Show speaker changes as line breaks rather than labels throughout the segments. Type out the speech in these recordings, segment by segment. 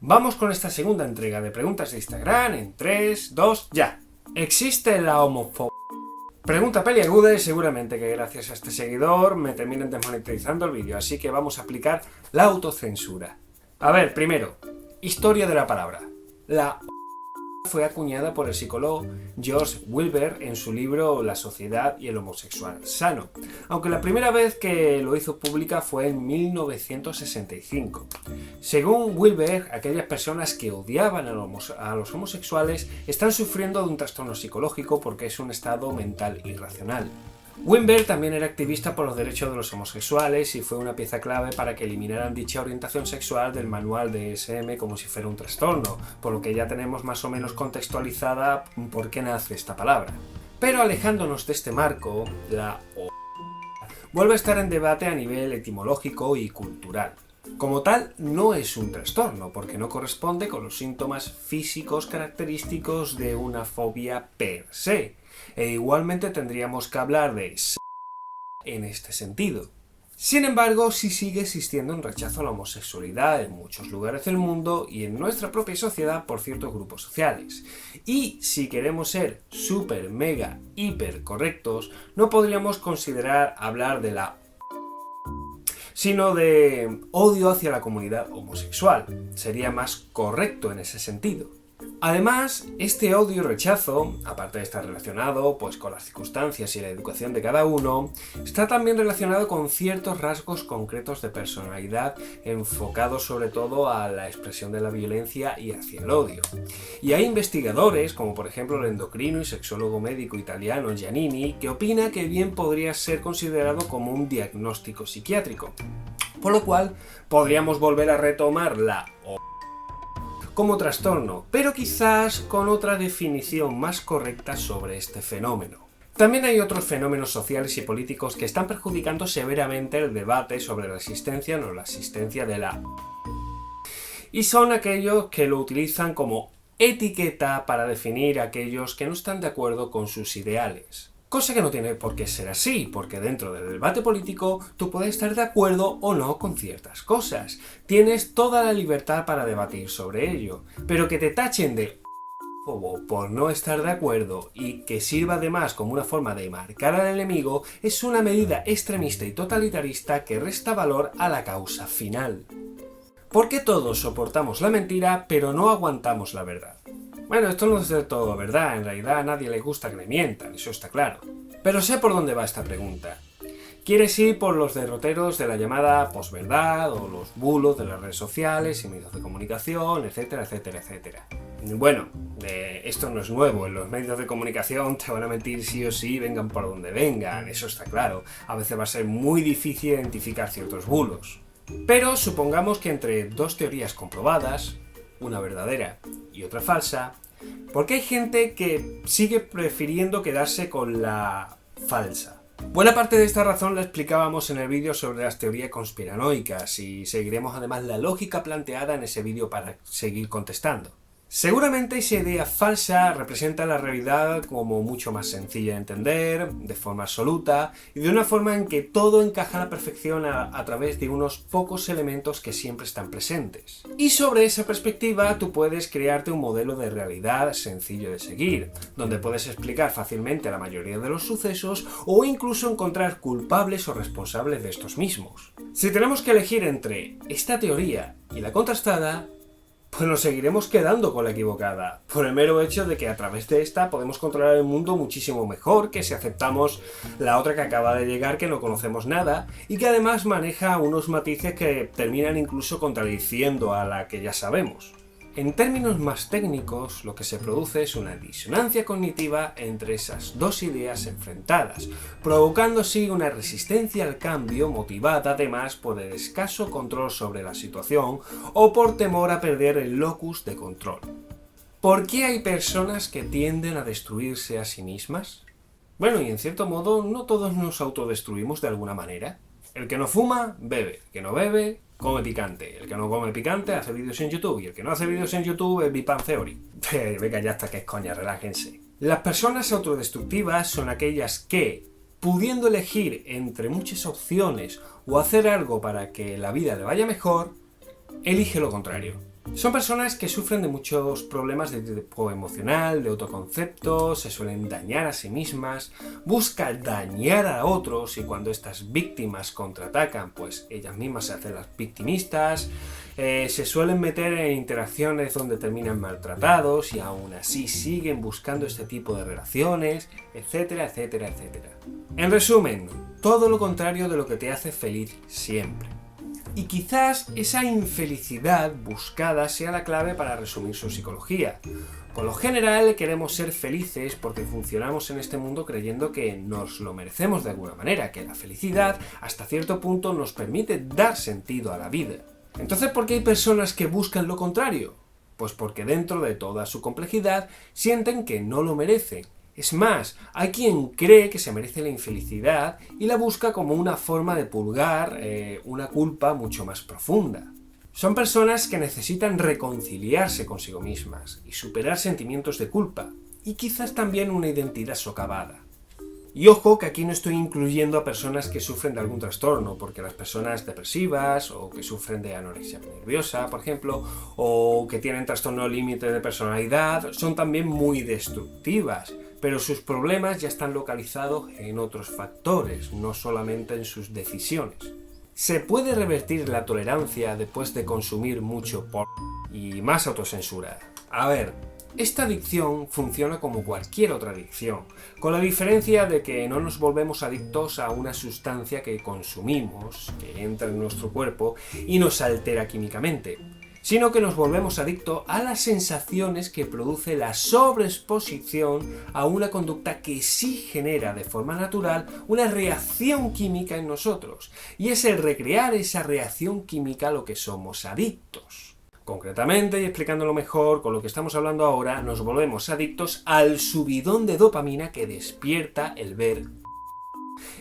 Vamos con esta segunda entrega de preguntas de Instagram en 3, 2, ya. ¿Existe la homofobia? Pregunta peliaguda y seguramente que gracias a este seguidor me terminen desmonetizando el vídeo, así que vamos a aplicar la autocensura. A ver, primero, historia de la palabra. La fue acuñada por el psicólogo George Wilber en su libro La sociedad y el homosexual sano, aunque la primera vez que lo hizo pública fue en 1965. Según Wilber, aquellas personas que odiaban a los homosexuales están sufriendo de un trastorno psicológico porque es un estado mental irracional. Wilber también era activista por los derechos de los homosexuales y fue una pieza clave para que eliminaran dicha orientación sexual del manual de DSM como si fuera un trastorno, por lo que ya tenemos más o menos contextualizada por qué nace esta palabra. Pero alejándonos de este marco, la vuelve a estar en debate a nivel etimológico y cultural. Como tal, no es un trastorno, porque no corresponde con los síntomas físicos característicos de una fobia per se. E igualmente tendríamos que hablar de en este sentido. Sin embargo, sí sigue existiendo un rechazo a la homosexualidad en muchos lugares del mundo y en nuestra propia sociedad por ciertos grupos sociales. Y si queremos ser súper, mega, hiper correctos, no podríamos considerar hablar de la sino de odio hacia la comunidad homosexual. Sería más correcto en ese sentido. Además, este odio y rechazo, aparte de estar relacionado pues, con las circunstancias y la educación de cada uno, está también relacionado con ciertos rasgos concretos de personalidad enfocados sobre todo a la expresión de la violencia y hacia el odio. Y hay investigadores, como por ejemplo el endocrino y sexólogo médico italiano Giannini, que opina que bien podría ser considerado como un diagnóstico psiquiátrico. Por lo cual, podríamos volver a retomar la como trastorno, pero quizás con otra definición más correcta sobre este fenómeno. También hay otros fenómenos sociales y políticos que están perjudicando severamente el debate sobre la existencia o no la existencia de la y son aquellos que lo utilizan como etiqueta para definir a aquellos que no están de acuerdo con sus ideales. Cosa que no tiene por qué ser así, porque dentro del debate político tú puedes estar de acuerdo o no con ciertas cosas. Tienes toda la libertad para debatir sobre ello, pero que te tachen de por no estar de acuerdo y que sirva además como una forma de marcar al enemigo es una medida extremista y totalitarista que resta valor a la causa final. Porque todos soportamos la mentira, pero no aguantamos la verdad. Bueno, esto no es del todo verdad, en realidad a nadie le gusta que le mientan, eso está claro. Pero sé por dónde va esta pregunta. ¿Quieres ir por los derroteros de la llamada posverdad o los bulos de las redes sociales y medios de comunicación, etcétera, etcétera, etcétera? Bueno, esto no es nuevo, en los medios de comunicación te van a mentir sí o sí, vengan por donde vengan, eso está claro. A veces va a ser muy difícil identificar ciertos bulos. Pero supongamos que entre dos teorías comprobadas, una verdadera y otra falsa, porque hay gente que sigue prefiriendo quedarse con la falsa. Buena parte de esta razón la explicábamos en el vídeo sobre las teorías conspiranoicas y seguiremos además la lógica planteada en ese vídeo para seguir contestando. Seguramente esa idea falsa representa la realidad como mucho más sencilla de entender, de forma absoluta y de una forma en que todo encaja a la perfección a través de unos pocos elementos que siempre están presentes. Y sobre esa perspectiva tú puedes crearte un modelo de realidad sencillo de seguir, donde puedes explicar fácilmente la mayoría de los sucesos o incluso encontrar culpables o responsables de estos mismos. Si tenemos que elegir entre esta teoría y la contrastada, pues nos seguiremos quedando con la equivocada, por el mero hecho de que a través de esta podemos controlar el mundo muchísimo mejor que si aceptamos la otra que acaba de llegar, que no conocemos nada y que además maneja unos matices que terminan incluso contradiciendo a la que ya sabemos. En términos más técnicos, lo que se produce es una disonancia cognitiva entre esas dos ideas enfrentadas, provocando así una resistencia al cambio motivada además por el escaso control sobre la situación o por temor a perder el locus de control. ¿Por qué hay personas que tienden a destruirse a sí mismas? Bueno, y en cierto modo, no todos nos autodestruimos de alguna manera. El que no fuma, bebe. El que no bebe, come picante. El que no come picante hace vídeos en YouTube. Y el que no hace vídeos en YouTube es Big Bang Theory. Venga, ya está, que es coña, relájense. Las personas autodestructivas son aquellas que, pudiendo elegir entre muchas opciones o hacer algo para que la vida le vaya mejor, elige lo contrario. Son personas que sufren de muchos problemas de tipo emocional, de autoconcepto, se suelen dañar a sí mismas, buscan dañar a otros y cuando estas víctimas contraatacan, pues ellas mismas se hacen las victimistas, se suelen meter en interacciones donde terminan maltratados y aún así siguen buscando este tipo de relaciones, etcétera, etcétera, etcétera. En resumen, todo lo contrario de lo que te hace feliz siempre. Y quizás esa infelicidad buscada sea la clave para resumir su psicología. Por lo general queremos ser felices porque funcionamos en este mundo creyendo que nos lo merecemos de alguna manera, que la felicidad hasta cierto punto nos permite dar sentido a la vida. Entonces, ¿por qué hay personas que buscan lo contrario? Pues porque dentro de toda su complejidad sienten que no lo merecen. Es más, hay quien cree que se merece la infelicidad y la busca como una forma de purgar una culpa mucho más profunda. Son personas que necesitan reconciliarse consigo mismas y superar sentimientos de culpa y quizás también una identidad socavada. Y ojo que aquí no estoy incluyendo a personas que sufren de algún trastorno, porque las personas depresivas o que sufren de anorexia nerviosa, por ejemplo, o que tienen trastorno límite de personalidad, son también muy destructivas, pero sus problemas ya están localizados en otros factores, no solamente en sus decisiones. ¿Se puede revertir la tolerancia después de consumir mucho porno y más autocensura? A ver, esta adicción funciona como cualquier otra adicción, con la diferencia de que no nos volvemos adictos a una sustancia que consumimos, que entra en nuestro cuerpo y nos altera químicamente, sino que nos volvemos adictos a las sensaciones que produce la sobreexposición a una conducta que sí genera de forma natural una reacción química en nosotros, y es el recrear esa reacción química a lo que somos adictos. Concretamente, y explicándolo mejor con lo que estamos hablando ahora, nos volvemos adictos al subidón de dopamina que despierta el ver.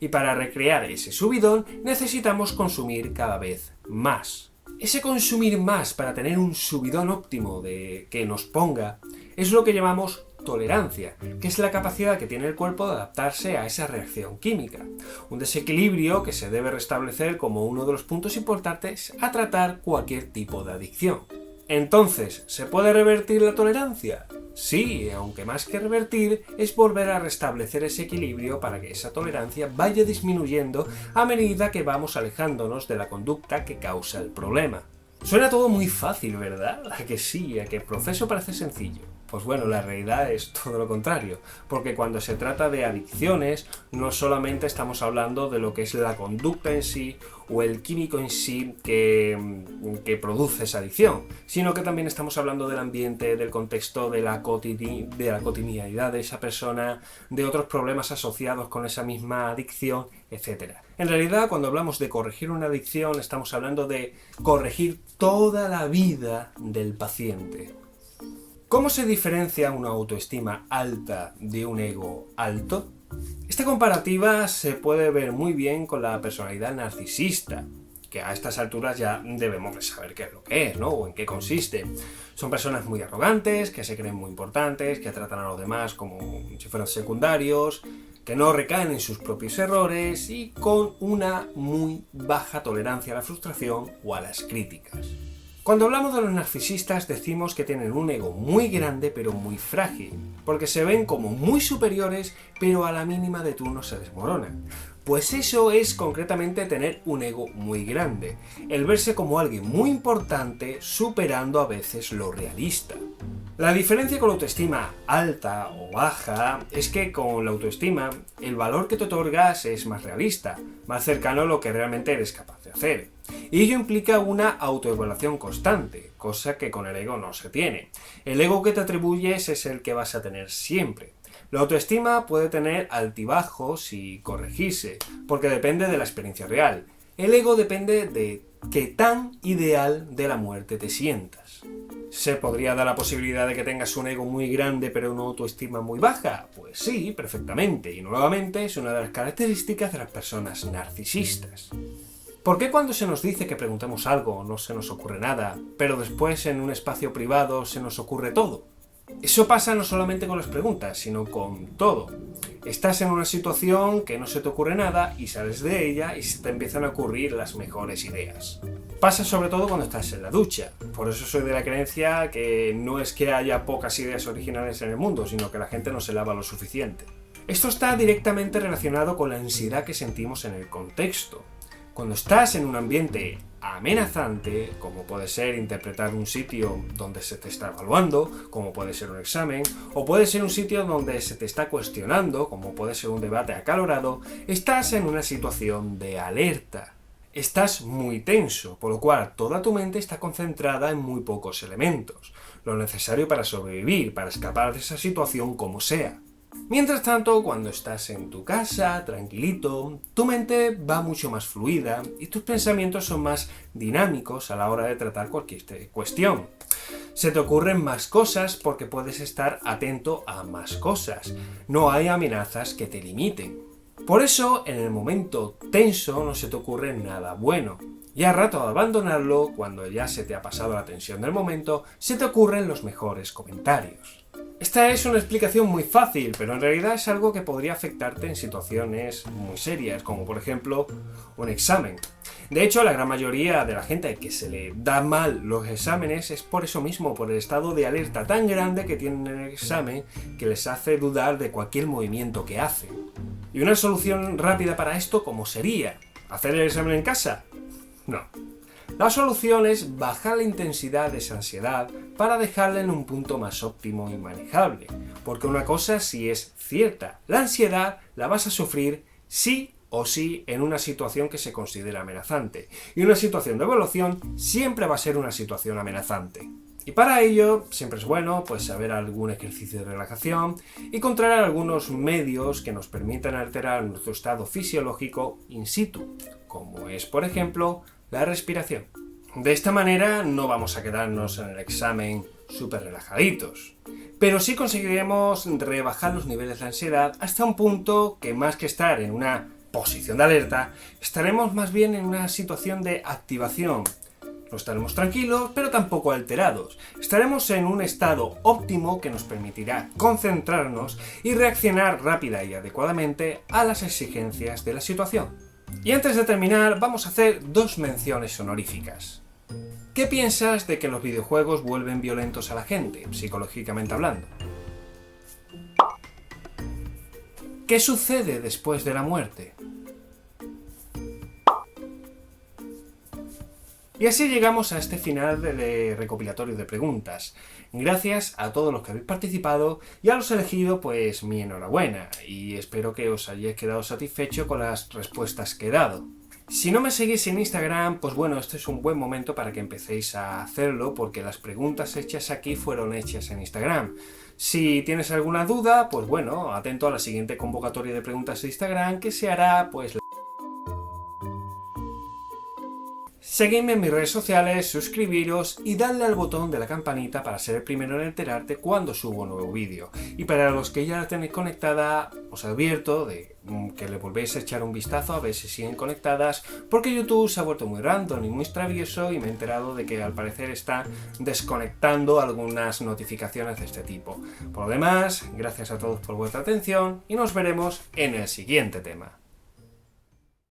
Y para recrear ese subidón necesitamos consumir cada vez más. Ese consumir más para tener un subidón óptimo que nos ponga es lo que llamamos tolerancia, que es la capacidad que tiene el cuerpo de adaptarse a esa reacción química. Un desequilibrio que se debe restablecer como uno de los puntos importantes a tratar cualquier tipo de adicción. Entonces, ¿se puede revertir la tolerancia? Sí, aunque más que revertir, es volver a restablecer ese equilibrio para que esa tolerancia vaya disminuyendo a medida que vamos alejándonos de la conducta que causa el problema. Suena todo muy fácil, ¿verdad? ¿A que sí? ¿A que el proceso parece sencillo? Pues bueno, la realidad es todo lo contrario, porque cuando se trata de adicciones, no solamente estamos hablando de lo que es la conducta en sí o el químico en sí que produce esa adicción, sino que también estamos hablando del ambiente, del contexto, de la cotidianidad de esa persona, de otros problemas asociados con esa misma adicción, etc. En realidad, cuando hablamos de corregir una adicción, estamos hablando de corregir toda la vida del paciente. ¿Cómo se diferencia una autoestima alta de un ego alto? Esta comparativa se puede ver muy bien con la personalidad narcisista, que a estas alturas ya debemos de saber qué es lo que es, ¿no? O en qué consiste. Son personas muy arrogantes, que se creen muy importantes, que tratan a los demás como si fueran secundarios, que no recaen en sus propios errores y con una muy baja tolerancia a la frustración o a las críticas. Cuando hablamos de los narcisistas decimos que tienen un ego muy grande pero muy frágil, porque se ven como muy superiores pero a la mínima de turno se desmoronan. Pues eso es concretamente tener un ego muy grande, el verse como alguien muy importante superando a veces lo realista. La diferencia con la autoestima alta o baja es que con la autoestima el valor que te otorgas es más realista, más cercano a lo que realmente eres capaz de hacer. Y ello implica una autoevaluación constante, cosa que con el ego no se tiene. El ego que te atribuyes es el que vas a tener siempre. La autoestima puede tener altibajos y corregirse, porque depende de la experiencia real. El ego depende de qué tan ideal de la muerte te sientas. ¿Se podría dar la posibilidad de que tengas un ego muy grande pero una autoestima muy baja? Pues sí, perfectamente, y nuevamente es una de las características de las personas narcisistas. ¿Por qué cuando se nos dice que preguntemos algo no se nos ocurre nada, pero después en un espacio privado se nos ocurre todo? Eso pasa no solamente con las preguntas, sino con todo. Estás en una situación que no se te ocurre nada y sales de ella y se te empiezan a ocurrir las mejores ideas. Pasa sobre todo cuando estás en la ducha. Por eso soy de la creencia que no es que haya pocas ideas originales en el mundo, sino que la gente no se lava lo suficiente. Esto está directamente relacionado con la ansiedad que sentimos en el contexto. Cuando estás en un ambiente amenazante, como puede ser interpretar un sitio donde se te está evaluando, como puede ser un examen, o puede ser un sitio donde se te está cuestionando, como puede ser un debate acalorado, estás en una situación de alerta. Estás muy tenso, por lo cual toda tu mente está concentrada en muy pocos elementos, lo necesario para sobrevivir, para escapar de esa situación como sea. Mientras tanto, cuando estás en tu casa, tranquilito, tu mente va mucho más fluida y tus pensamientos son más dinámicos a la hora de tratar cualquier cuestión. Se te ocurren más cosas porque puedes estar atento a más cosas. No hay amenazas que te limiten. Por eso, en el momento tenso no se te ocurre nada bueno. Y a rato de abandonarlo, cuando ya se te ha pasado la tensión del momento, se te ocurren los mejores comentarios. Esta es una explicación muy fácil, pero en realidad es algo que podría afectarte en situaciones muy serias, como por ejemplo un examen. De hecho, la gran mayoría de la gente que se le da mal los exámenes es por eso mismo, por el estado de alerta tan grande que tienen en el examen que les hace dudar de cualquier movimiento que hacen. ¿Y una solución rápida para esto cómo sería? ¿Hacer el examen en casa? No. La solución es bajar la intensidad de esa ansiedad para dejarla en un punto más óptimo y manejable. Porque una cosa sí es cierta, la ansiedad la vas a sufrir sí o sí en una situación que se considera amenazante. Y una situación de evaluación siempre va a ser una situación amenazante. Y para ello siempre es bueno saber algún ejercicio de relajación y encontrar algunos medios que nos permitan alterar nuestro estado fisiológico in situ, como es por ejemplo la respiración. De esta manera no vamos a quedarnos en el examen súper relajaditos, pero sí conseguiremos rebajar los niveles de ansiedad hasta un punto que más que estar en una posición de alerta, estaremos más bien en una situación de activación. No estaremos tranquilos, pero tampoco alterados. Estaremos en un estado óptimo que nos permitirá concentrarnos y reaccionar rápida y adecuadamente a las exigencias de la situación. Y antes de terminar, vamos a hacer dos menciones honoríficas. ¿Qué piensas de que los videojuegos vuelven violentos a la gente, psicológicamente hablando? ¿Qué sucede después de la muerte? Y así llegamos a este final de recopilatorio de preguntas. Gracias a todos los que habéis participado y a los elegidos, mi enhorabuena y espero que os hayáis quedado satisfechos con las respuestas que he dado. Si no me seguís en Instagram, este es un buen momento para que empecéis a hacerlo porque las preguntas hechas aquí fueron hechas en Instagram. Si tienes alguna duda, atento a la siguiente convocatoria de preguntas de Instagram que se hará Seguidme en mis redes sociales, suscribiros y dadle al botón de la campanita para ser el primero en enterarte cuando subo un nuevo vídeo. Y para los que ya la tenéis conectada, os advierto de que le volvéis a echar un vistazo a ver si siguen conectadas, porque YouTube se ha vuelto muy random y muy travieso y me he enterado de que al parecer está desconectando algunas notificaciones de este tipo. Por lo demás, gracias a todos por vuestra atención y nos veremos en el siguiente tema.